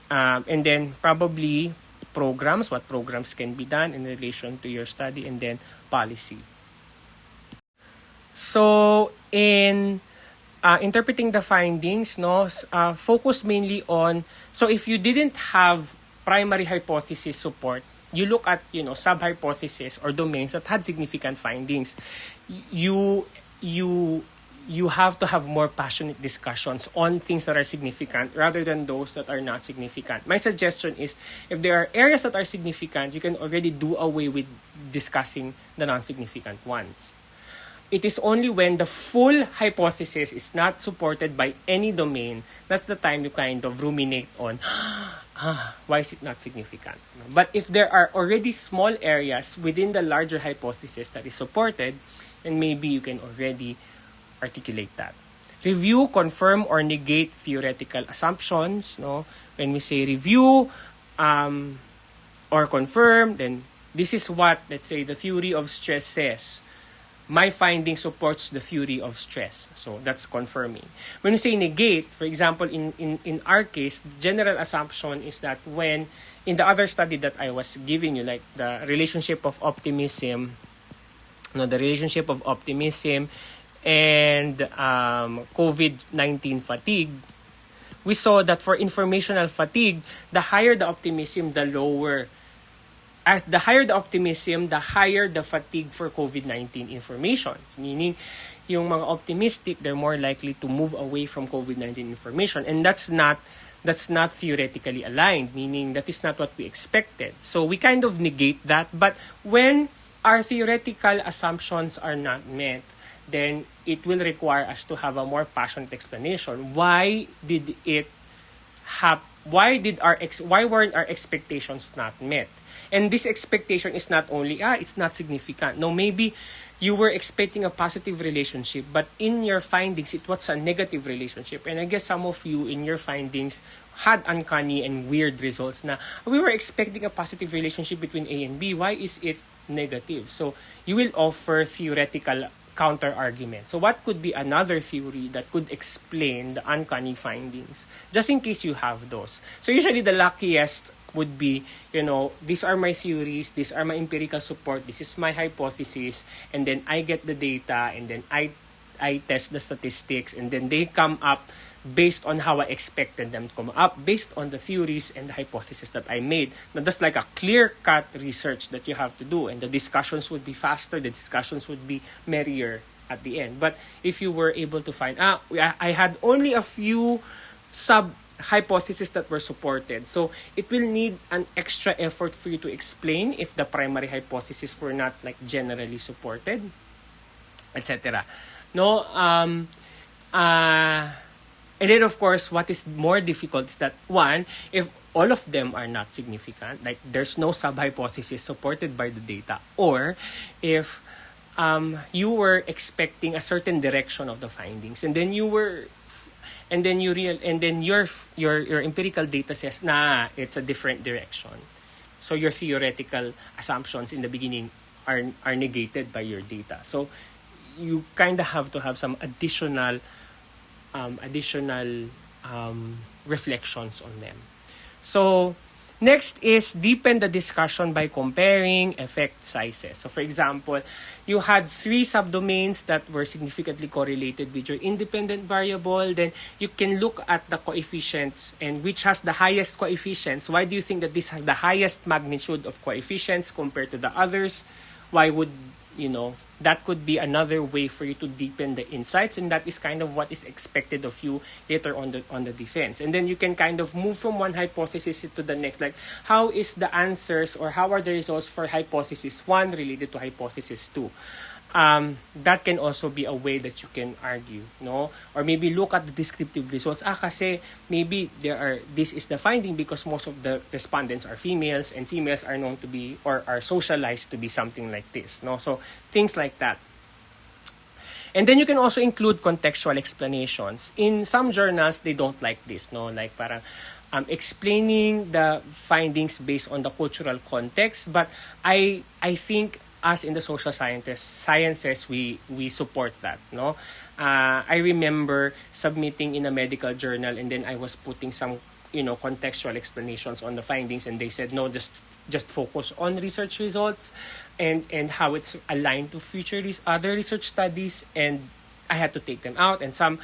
Speaker 1: And then probably programs, what programs can be done in relation to your study, and then policy. So in interpreting the findings, focus mainly on, so if you didn't have primary hypothesis support, you look at sub-hypotheses or domains that had significant findings. You have to have more passionate discussions on things that are significant rather than those that are not significant. My suggestion is, if there are areas that are significant, you can already do away with discussing the non-significant ones. It is only when the full hypothesis is not supported by any domain, that's the time you kind of ruminate on, why is it not significant? But if there are already small areas within the larger hypothesis that is supported, then maybe you can already articulate that. Review, confirm, or negate theoretical assumptions. When we say review or confirm, then this is what, let's say, the theory of stress says. My finding supports the theory of stress. So that's confirming. When we say negate, for example, in our case, the general assumption is that when, in the other study that I was giving you, like the relationship of optimism, and COVID-19 fatigue, we saw that for informational fatigue, the higher the optimism, the lower as the higher the optimism, the higher the fatigue for COVID-19 information. Meaning, yung mga optimistic, they're more likely to move away from COVID-19 information. And that's not theoretically aligned, meaning that is not what we expected. So we kind of negate that. But when our theoretical assumptions are not met, then it will require us to have a more passionate explanation. Why did it happen? Why weren't our expectations not met? And this expectation is not only, it's not significant. No, maybe you were expecting a positive relationship, but in your findings, it was a negative relationship. And I guess some of you in your findings had uncanny and weird results na we were expecting a positive relationship between A and B. Why is it negative? So you will offer theoretical counter-argument. So what could be another theory that could explain the uncanny findings? Just in case you have those. So usually the luckiest would be, these are my theories, these are my empirical support, this is my hypothesis, and then I get the data, and then I test the statistics, and then they come up based on how I expected them to come up, based on the theories and the hypothesis that I made. Now, that's like a clear-cut research that you have to do, and the discussions would be faster, the discussions would be merrier at the end. But if you were able to find, I had only a few hypotheses that were supported. So it will need an extra effort for you to explain if the primary hypotheses were not like generally supported, etc. No, and then of course, what is more difficult is that one, if all of them are not significant, like there's no sub-hypothesis supported by the data, or if you were expecting a certain direction of the findings, and then your empirical data says, it's a different direction. So your theoretical assumptions in the beginning are negated by your data. So you kind of have to have some additional reflections on them. So next is deepen the discussion by comparing effect sizes. So for example, you had 3 subdomains that were significantly correlated with your independent variable. Then you can look at the coefficients and which has the highest coefficients. Why do you think that this has the highest magnitude of coefficients compared to the others? Why would, that could be another way for you to deepen the insights, and that is kind of what is expected of you later on the defense. And then you can kind of move from one hypothesis to the next, like how is the answers or how are the results for hypothesis 1 related to hypothesis 2. That can also be a way that you can argue, no? Or maybe look at the descriptive results. Kasi maybe this is the finding because most of the respondents are females, and females are known to be or are socialized to be something like this, no? So things like that. And then you can also include contextual explanations. In some journals, they don't like this, no? Like parang explaining the findings based on the cultural context, but I think us in the social sciences, we support that, no? I remember submitting in a medical journal, and then I was putting some, contextual explanations on the findings, and they said, no, just focus on research results and how it's aligned to future other research studies, and I had to take them out. And some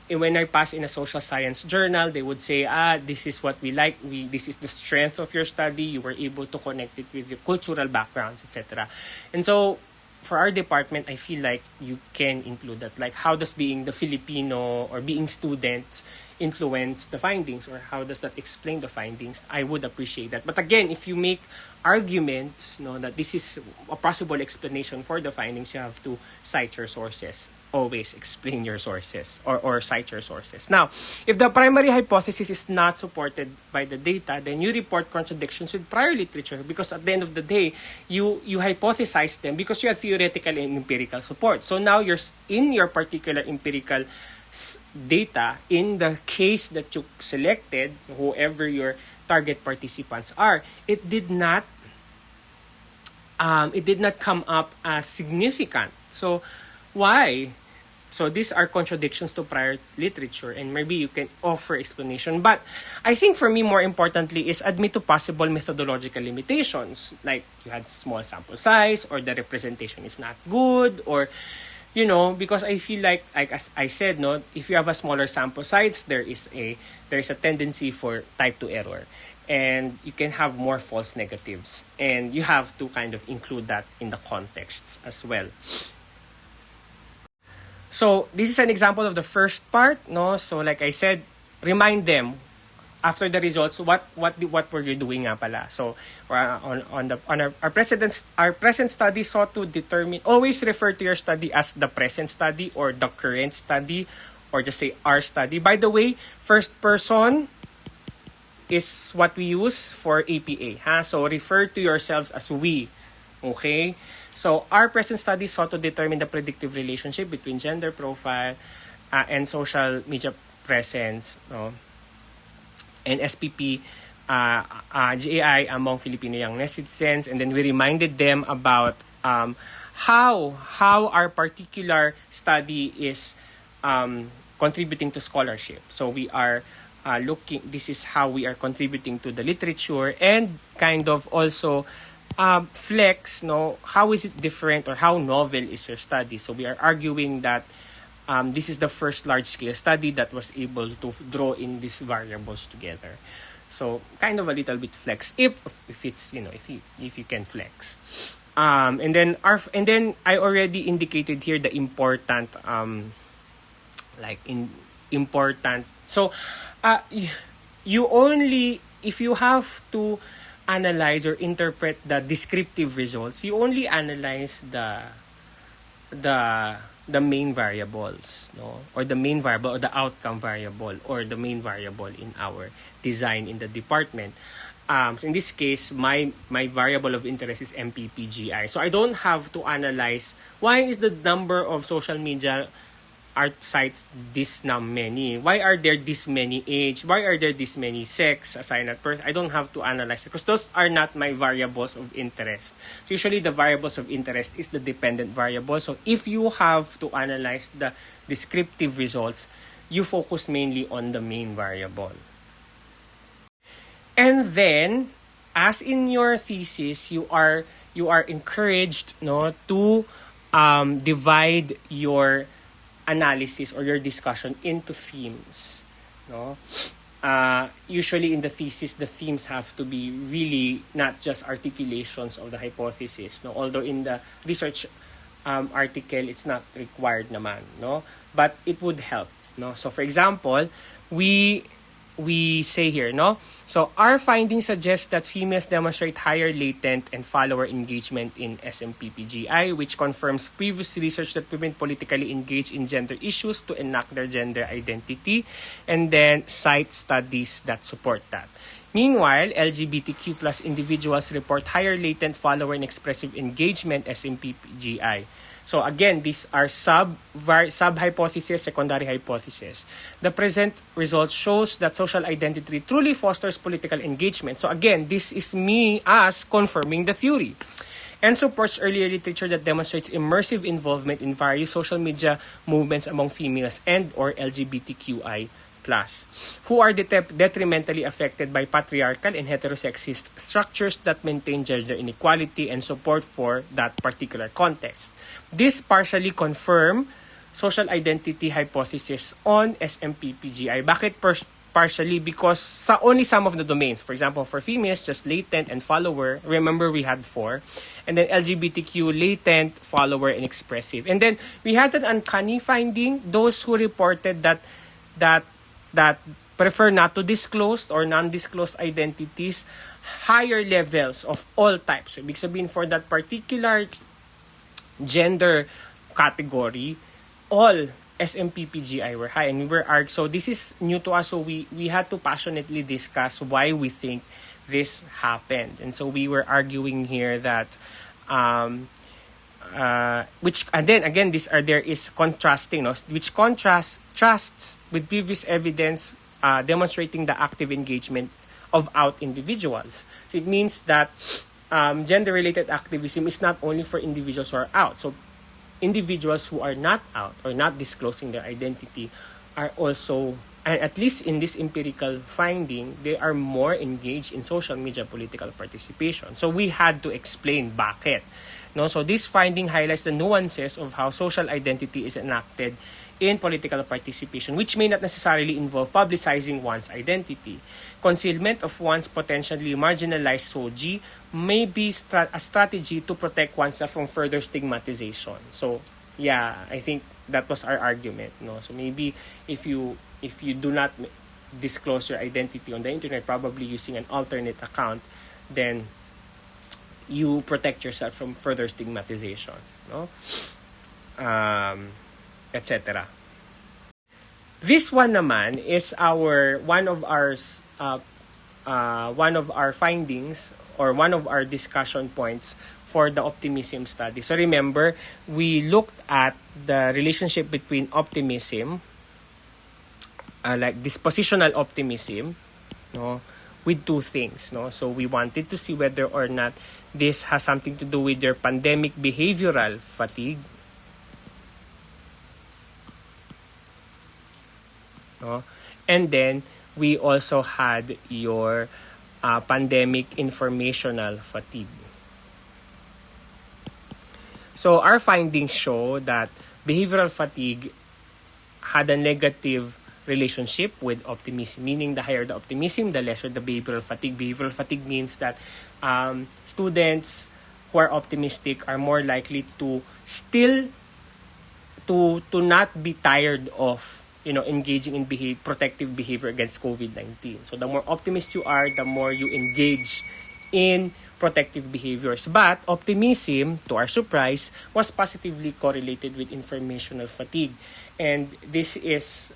Speaker 1: when I pass in a social science journal, they would say, this is what we like. This is the strength of your study. You were able to connect it with your cultural backgrounds, etc. And so for our department, I feel like you can include that. Like, how does being the Filipino or being students influence the findings, or how does that explain the findings? I would appreciate that. But again, if you make arguments, that this is a possible explanation for the findings, you have to cite your sources. Always explain your sources or cite your sources. Now, if the primary hypothesis is not supported by the data, then you report contradictions with prior literature, because at the end of the day, you hypothesize them because you have theoretical and empirical support. So now you're in your particular empirical data, in the case that you selected, whoever your target participants are, it did not come up as significant. So why? So these are contradictions to prior literature, and maybe you can offer explanation. But I think for me, more importantly, is admit to possible methodological limitations. Like you had small sample size, or the representation is not good, or because I feel like as I said, if you have a smaller sample size, there is a tendency for type 2 error. and you can have more false negatives, and you have to kind of include that in the contexts as well. So this is an example of the first part, no? So like I said, remind them after the results what were you doing nga pala. So our present study sought to determine, always refer to your study as the present study or the current study, or just say our study. By the way, first person is what we use for APA, ha? So refer to yourselves as we. Okay? So our present study sought to determine the predictive relationship between gender profile and social media presence, no? And SPP GAI among Filipino young citizens. And then we reminded them about how our particular study is contributing to scholarship. So we are this is how we are contributing to the literature, and kind of also flex, no, how is it different or how novel is your study. So we are arguing that this is the first large-scale study that was able to draw in these variables together. So kind of a little bit flex if it's, if you can flex. And then I already indicated here the important important. So you only, if you have to analyze or interpret the descriptive results, you only analyze the main variables, no, or the main variable or the outcome variable or the main variable in our design in the department. So in this case, my variable of interest is MPPGI. So I don't have to analyze why is the number of social media art sites this many? Why are there this many age? Why are there this many sex assigned at birth? I don't have to analyze it because those are not my variables of interest. So usually the variables of interest is the dependent variable. So if you have to analyze the descriptive results, you focus mainly on the main variable. And then, as in your thesis, you are encouraged, no, to divide your analysis or your discussion into themes, no. Usually in the thesis, the themes have to be really not just articulations of the hypothesis, no. Although in the research article, it's not required naman, no. But it would help, no. So for example, we say here, no? So our findings suggest that females demonstrate higher latent and follower engagement in SMPPGI, which confirms previous research that women politically engage in gender issues to enact their gender identity, and then cite studies that support that. Meanwhile, LGBTQ plus individuals report higher latent follower and expressive engagement SMPPGI. So again, these are sub-hypothesis, secondary hypothesis. The present result shows that social identity truly fosters political engagement. So again, this is me as confirming the theory, and supports earlier literature that demonstrates immersive involvement in various social media movements among females and or LGBTQI+, who are detrimentally affected by patriarchal and heterosexist structures that maintain gender inequality and support for that particular context. This partially confirm social identity hypothesis on SMPPGI. Bakit partially? Because only some of the domains. For example, for females, just latent and follower. Remember, we had 4. And then LGBTQ, latent, follower, and expressive. And then we had an uncanny finding. Those who reported that prefer not to disclose or non-disclosed identities, higher levels of all types. So, ibig sabihin, for that particular gender category, all SMPPGI were high. And we were so this is new to us, so we had to passionately discuss why we think this happened. And so we were arguing here that which, and then again, there is contrasting, no? Which contrasts with previous evidence demonstrating the active engagement of out individuals. So it means that gender-related activism is not only for individuals who are out. So individuals who are not out or not disclosing their identity are also, and at least in this empirical finding, they are more engaged in social media political participation. So we had to explain bakit. No, so this finding highlights the nuances of how social identity is enacted in political participation, which may not necessarily involve publicizing one's identity. Concealment of one's potentially marginalized SOGI may be a strategy to protect oneself from further stigmatization. So, yeah, I think that was our argument. No, so maybe if you do not disclose your identity on the internet, probably using an alternate account, then you protect yourself from further stigmatization, no, etc. This one naman is one of our findings, or one of our discussion points for the optimism study. So remember, we looked at the relationship between optimism, like dispositional optimism, no, with two things, no. So we wanted to see whether or not this has something to do with your pandemic behavioral fatigue, no, and then we also had your pandemic informational fatigue. So our findings show that behavioral fatigue had a negative relationship with optimism, meaning the higher the optimism, the lesser the behavioral fatigue. Behavioral fatigue means that students who are optimistic are more likely to still to not be tired of engaging in protective behavior against COVID-19. So the more optimist you are, the more you engage in protective behaviors. But optimism, to our surprise, was positively correlated with informational fatigue. And this is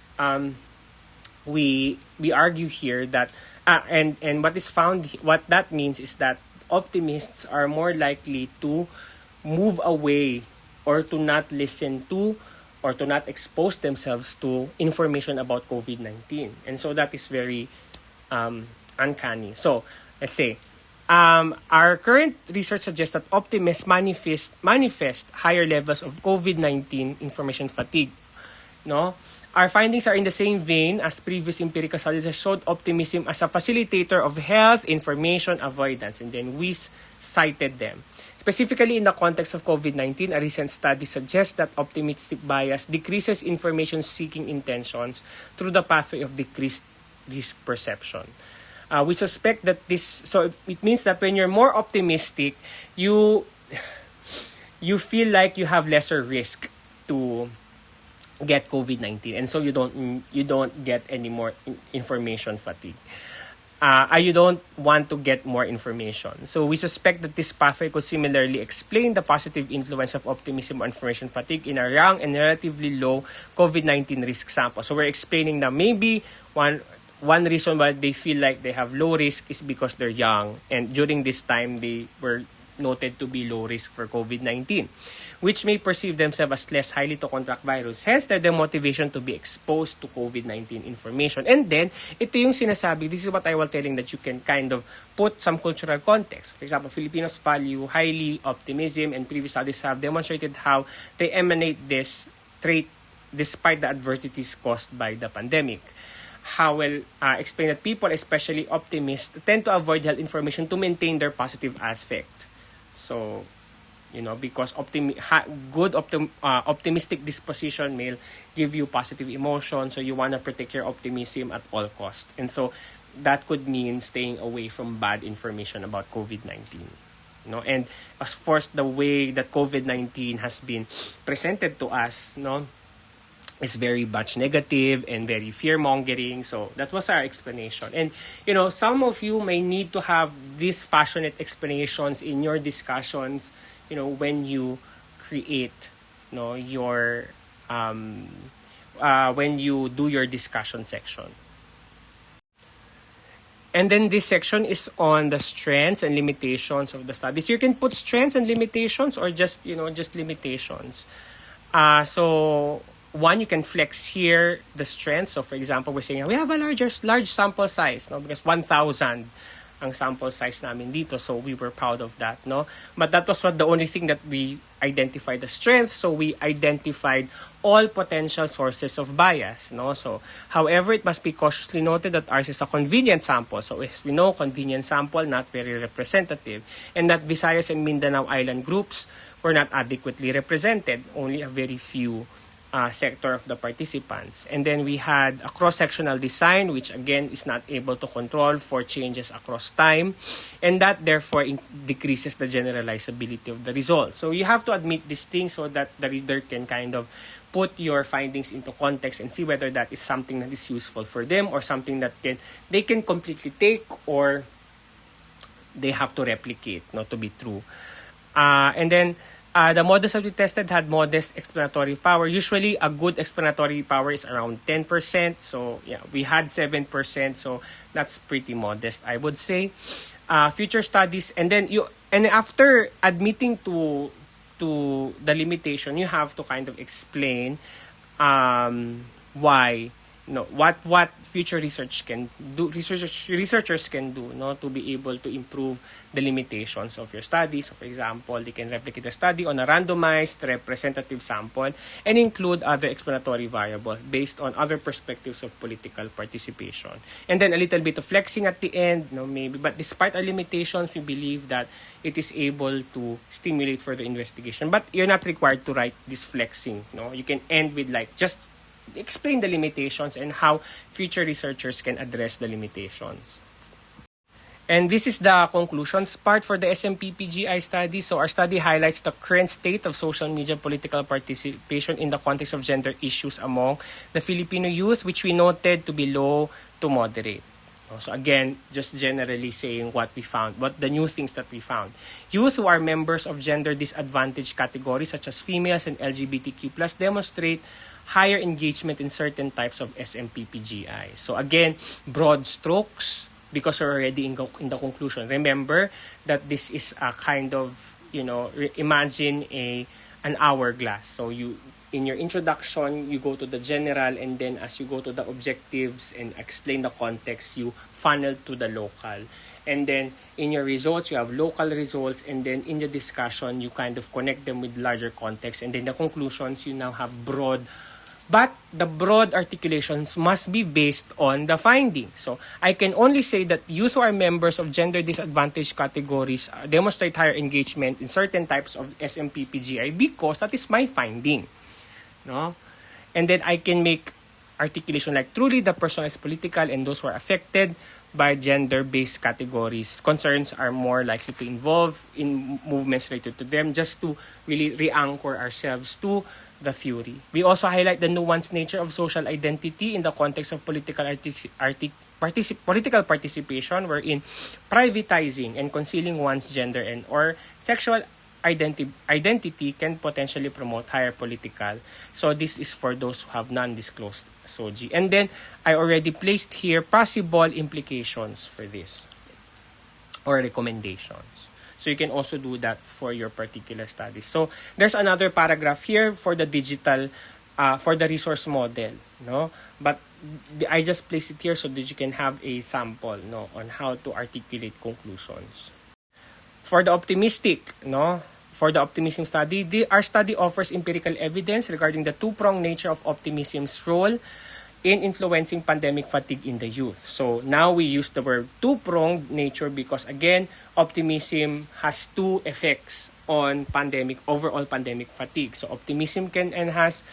Speaker 1: we argue here that and what that means is that optimists are more likely to move away, or to not listen to, or to not expose themselves to information about COVID-19. And so that is very uncanny. So let's say our current research suggests that optimists manifest higher levels of COVID-19 information fatigue. No, our findings are in the same vein as previous empirical studies that showed optimism as a facilitator of health information avoidance, and then we cited them. Specifically in the context of COVID-19, a recent study suggests that optimistic bias decreases information-seeking intentions through the pathway of decreased risk perception. We suspect that so it means that when you're more optimistic, you feel like you have lesser risk to get COVID-19, and so you don't get any more information fatigue. You don't want to get more information. So we suspect that this pathway could similarly explain the positive influence of optimism on information fatigue in a young and relatively low COVID-19 risk sample. So we're explaining that maybe one reason why they feel like they have low risk is because they're young, and during this time they were noted to be low risk for COVID-19, which may perceive themselves as less highly to contract virus. Hence, the motivation to be exposed to COVID-19 information. And then, ito yung sinasabi, this is what I was telling, that you can kind of put some cultural context. For example, Filipinos value highly optimism, and previous studies have demonstrated how they emanate this trait despite the adversities caused by the pandemic. Howell explained that people, especially optimists, tend to avoid health information to maintain their positive aspect. So, because optimistic disposition may give you positive emotion, so you want to protect your optimism at all costs. And so that could mean staying away from bad information about COVID-19. And of course, the way that COVID-19 has been presented to us, is very much negative and very fear-mongering. So that was our explanation. And, some of you may need to have these passionate explanations in your discussions, when you create, your, when you do your discussion section. And then this section is on the strengths and limitations of the studies. You can put strengths and limitations, or just limitations. So one, you can flex here the strengths. So for example, we're saying we have a large sample size, because 1,000 ang sample size namin dito. So we were proud of that, But that was not the only thing that we identified the strength. So we identified all potential sources of bias, So however, it must be cautiously noted that ours is a convenient sample. So as we know, convenient sample, not very representative. And that Visayas and Mindanao Island groups were not adequately represented. Only a very few sector of the participants. And then we had a cross-sectional design, which again is not able to control for changes across time, and that therefore decreases the generalizability of the results. So you have to admit these things so that the reader can kind of put your findings into context and see whether that is something that is useful for them or something that they can completely take or they have to replicate, not to be true. And then the models that we tested had modest explanatory power. Usually, a good explanatory power is around 10%. So, yeah, we had 7%. So, that's pretty modest, I would say. Future studies, and after admitting to the limitation, you have to kind of explain why. What future researchers can do, to be able to improve the limitations of your study. So, for example, they can replicate the study on a randomized representative sample and include other explanatory variables based on other perspectives of political participation. And then a little bit of flexing at the end, maybe. But despite our limitations, we believe that it is able to stimulate further investigation. But you're not required to write this flexing. You can end with just explain the limitations and how future researchers can address the limitations. And this is the conclusions part for the SMPPGI study. So our study highlights the current state of social media political participation in the context of gender issues among the Filipino youth, which we noted to be low to moderate. So again, just generally saying what we found, what the new things that we found. Youth who are members of gender disadvantaged categories such as females and LGBTQ+ demonstrate higher engagement in certain types of SMPPGI. So again, broad strokes, because we're already in the conclusion. Remember that this is a kind of, imagine an hourglass. So in your introduction, you go to the general, and then as you go to the objectives and explain the context, you funnel to the local. And then in your results, you have local results, and then in the discussion, you kind of connect them with larger context. And then the conclusions, you now have broad. But the broad articulations must be based on the findings. So I can only say that youth who are members of gender disadvantaged categories demonstrate higher engagement in certain types of SMPPGI because that is my finding. And then I can make articulation like truly the personalized political and those who are affected by gender-based categories. Concerns are more likely to involve in movements related to them, just to really re-anchor ourselves to the theory. We also highlight the nuanced nature of social identity in the context of political participation, wherein privatizing and concealing one's gender and or sexual identity can potentially promote higher political. So this is for those who have non-disclosed SOGI. And then I already placed here possible implications for this or recommendations. So you can also do that for your particular studies. So there's another paragraph here for the digital, for the resource model, But I just placed it here so that you can have a sample, on how to articulate conclusions. For the optimistic, for the optimism study, our study offers empirical evidence regarding the two-pronged nature of optimism's role in influencing pandemic fatigue in the youth. So now we use the word two-pronged nature because, again, optimism has two effects on overall pandemic fatigue. So optimism can enhance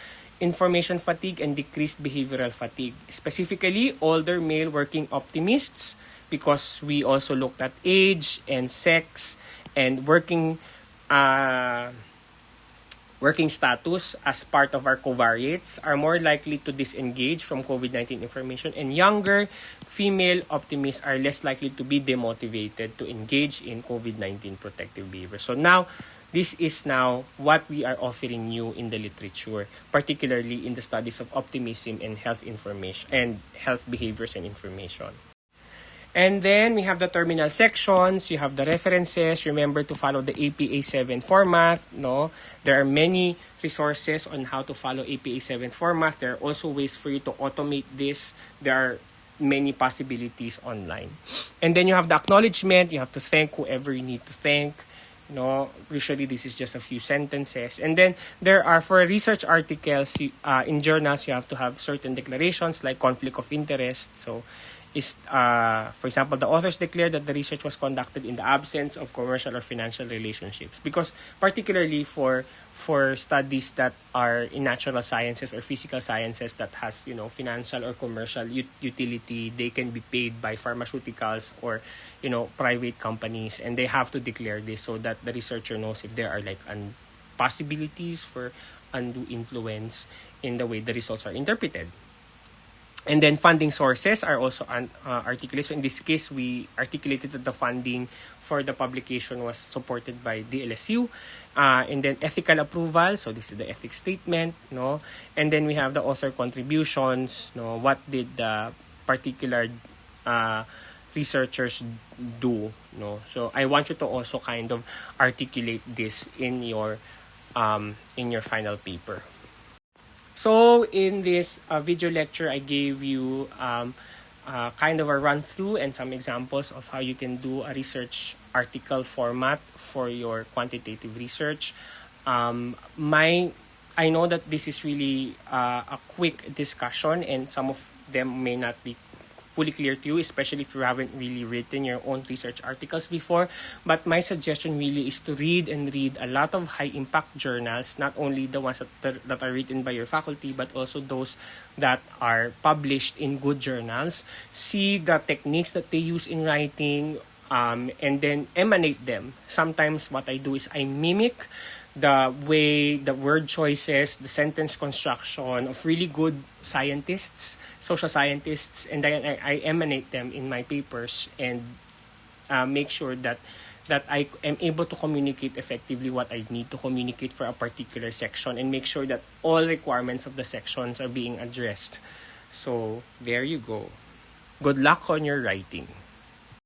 Speaker 1: information fatigue and decreased behavioral fatigue. Specifically, older male working optimists, because we also looked at age and sex and working status as part of our covariates, are more likely to disengage from COVID-19 information, and younger female optimists are less likely to be demotivated to engage in COVID-19 protective behavior. So now, this is now what we are offering you in the literature, particularly in the studies of optimism and health information and health behaviors and information. And then we have the terminal sections, you have the references. Remember to follow the APA7 format, There are many resources on how to follow APA7 format. There are also ways for you to automate this. There are many possibilities online. And then you have the acknowledgement. You have to thank whoever you need to thank. Usually this is just a few sentences. And then there are, for research articles in journals, you have to have certain declarations like conflict of interest. So is, for example, the authors declare that the research was conducted in the absence of commercial or financial relationships. Because particularly for studies that are in natural sciences or physical sciences that has, you know, financial or commercial utility, they can be paid by pharmaceuticals or, you know, private companies, and they have to declare this so that the researcher knows if there are like possibilities for undue influence in the way the results are interpreted. And then funding sources are also articulated. So in this case, we articulated that the funding for the publication was supported by the LSU. And then ethical approval. So this is the ethics statement. No? And then we have the author contributions. No? What did the particular researchers do? No? So I want you to also kind of articulate this in your final paper. So in this video lecture, I gave you kind of a run through and some examples of how you can do a research article format for your quantitative research. I know that this is really a quick discussion, and some of them may not be fully clear to you, especially if you haven't really written your own research articles before. But my suggestion really is to read a lot of high-impact journals, not only the ones that are written by your faculty, but also those that are published in good journals. See the techniques that they use in writing, and then emanate them. Sometimes what I do is I mimic the way, the word choices, the sentence construction of really good scientists, social scientists, and then I emanate them in my papers and make sure that I am able to communicate effectively what I need to communicate for a particular section, and make sure that all requirements of the sections are being addressed. So there you go. Good luck on your writing.